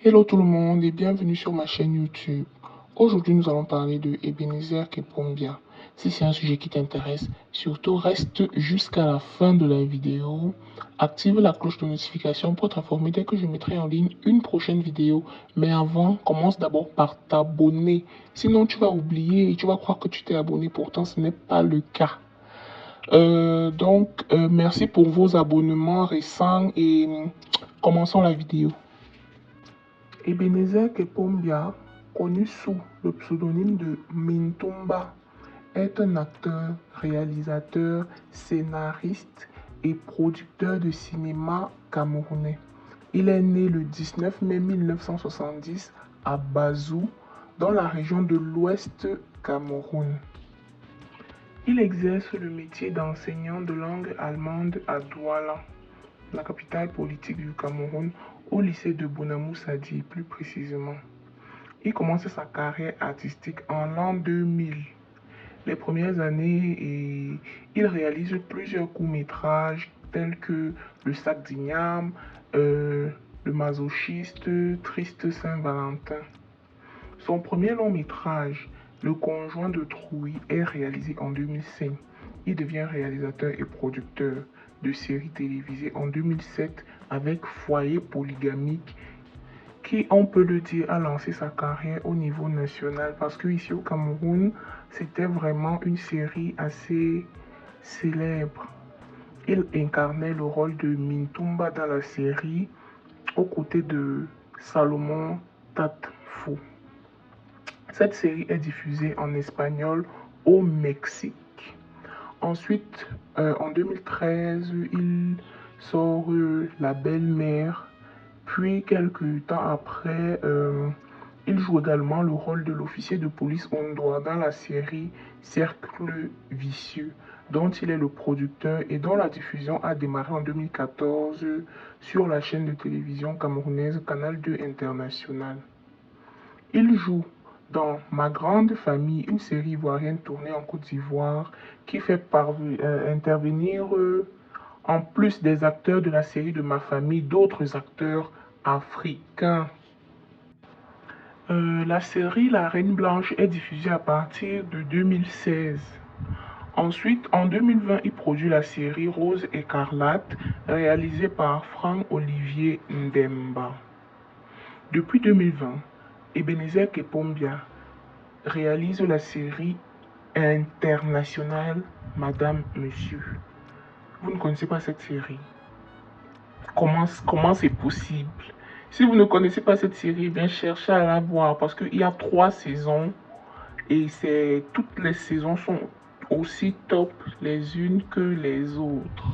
Hello tout le monde et bienvenue sur ma chaîne YouTube. Aujourd'hui, nous allons parler de Ebenezer Kepombia. Si c'est un sujet qui t'intéresse, surtout reste jusqu'à la fin de la vidéo. Active la cloche de notification pour t'informer dès que je mettrai en ligne une prochaine vidéo. Mais avant, commence d'abord par t'abonner. Sinon, tu vas oublier et tu vas croire que tu t'es abonné. Pourtant, ce n'est pas le cas. Merci pour vos abonnements récents et commençons la vidéo. Ebenezer Kepombia, connu sous le pseudonyme de Mintumba, est un acteur, réalisateur, scénariste et producteur de cinéma camerounais. Il est né le 19 mai 1970 à Bazou, dans la région de l'Ouest Cameroun. Il exerce le métier d'enseignant de langue allemande à Douala, la capitale politique du Cameroun, au lycée de Bounamou Sadi plus précisément. Il commence sa carrière artistique en l'an 2000. Les premières années, il réalise plusieurs courts-métrages tels que Le Sac d'Igname, Le Masochiste, Triste Saint-Valentin. Son premier long-métrage, Le Conjoint de Trouille, est réalisé en 2005. Il devient réalisateur et producteur de séries télévisées en 2007 avec Foyer polygamique qui, on peut le dire, a lancé sa carrière au niveau national parce que ici au Cameroun, c'était vraiment une série assez célèbre. Il incarnait le rôle de Mintumba dans la série aux côtés de Salomon Tatfo. Cette série est diffusée en espagnol au Mexique. Ensuite, en 2013, il sort La Belle-Mère. Puis, quelques temps après, il joue également le rôle de l'officier de police hongrois dans la série Cercle Vicieux, dont il est le producteur et dont la diffusion a démarré en 2014 sur la chaîne de télévision camerounaise Canal 2 International. Il joue dans Ma Grande Famille, une série ivoirienne tournée en Côte d'Ivoire qui fait intervenir, en plus des acteurs de la série de Ma Famille, d'autres acteurs africains. La série La Reine Blanche est diffusée à partir de 2016. Ensuite, en 2020, il produit la série Rose écarlate, réalisée par Franck-Olivier Ndemba. Depuis 2020, Ebenezer Kepombia réalise la série internationale Madame Monsieur. Vous ne connaissez pas cette série? Comment c'est possible? Si vous ne connaissez pas cette série, bien cherchez à la voir parce qu'il y a 3 saisons et toutes les saisons sont aussi top les unes que les autres.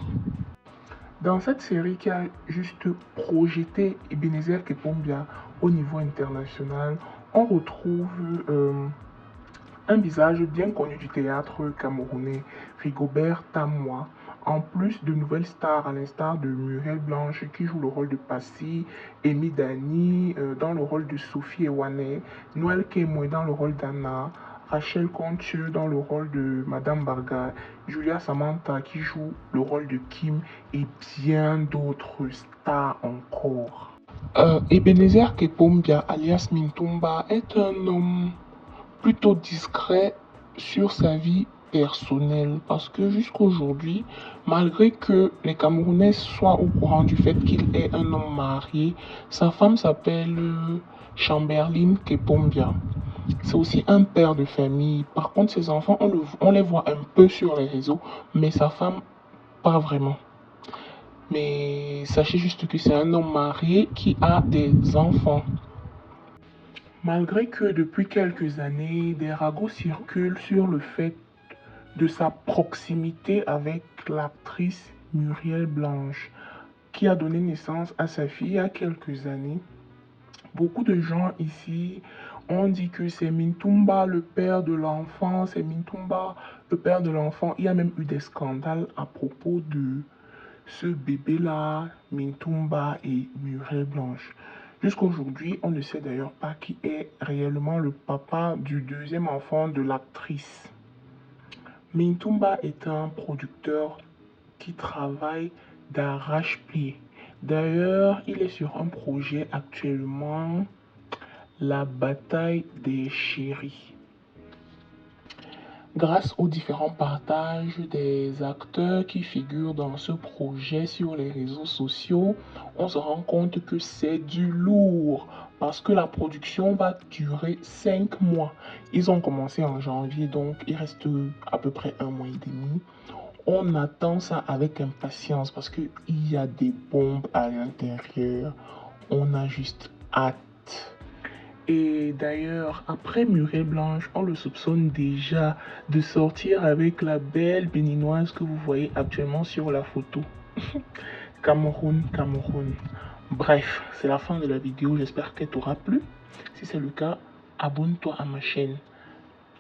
Dans cette série qui a juste projeté Ebenezer Kepombia au niveau international, on retrouve un visage bien connu du théâtre camerounais, Rigobert Tamois, en plus de nouvelles stars à l'instar de Muriel Blanche qui joue le rôle de Passy, Amy Dani dans le rôle de Sophie Ewané, Noël Kemoy dans le rôle d'Anna, Rachel Contieux dans le rôle de Madame Barga, Julia Samantha qui joue le rôle de Kim et bien d'autres stars encore. Ebenezer Kepombia alias Mintumba est un homme plutôt discret sur sa vie personnelle parce que jusqu'aujourd'hui, malgré que les Camerounais soient au courant du fait qu'il est un homme marié, sa femme s'appelle Chamberlain Kepombia. C'est aussi un père de famille. Par contre, ses enfants, on les voit un peu sur les réseaux, mais sa femme, pas vraiment. Mais sachez juste que c'est un homme marié qui a des enfants. Malgré que depuis quelques années, des ragots circulent sur le fait de sa proximité avec l'actrice Muriel Blanche, qui a donné naissance à sa fille il y a quelques années. Beaucoup de gens ici ont dit que c'est Mintumba le père de l'enfant, c'est Mintumba le père de l'enfant. Il y a même eu des scandales à propos de ce bébé-là, Mintumba et Muriel Blanche. Jusqu'à aujourd'hui, on ne sait d'ailleurs pas qui est réellement le papa du deuxième enfant de l'actrice. Mintumba est un producteur qui travaille d'arrache-pied. D'ailleurs, il est sur un projet actuellement, La bataille des chéris. Grâce aux différents partages des acteurs qui figurent dans ce projet sur les réseaux sociaux, on se rend compte que c'est du lourd parce que la production va durer 5 mois. Ils ont commencé en janvier, donc il reste à peu près un mois et demi. On attend ça avec impatience parce qu'il y a des bombes à l'intérieur. On a juste hâte. Et d'ailleurs, après Murée Blanche, on le soupçonne déjà de sortir avec la belle béninoise que vous voyez actuellement sur la photo. Cameroun, Cameroun. Bref, c'est la fin de la vidéo. J'espère qu'elle t'aura plu. Si c'est le cas, abonne-toi à ma chaîne.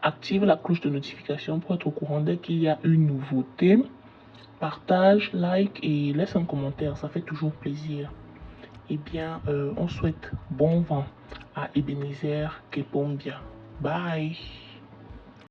Active la cloche de notification pour être au courant dès qu'il y a une nouveauté. Partage, like et laisse un commentaire. Ça fait toujours plaisir. Eh bien, on souhaite bon vent à Ebenezer Kepombia. Bye!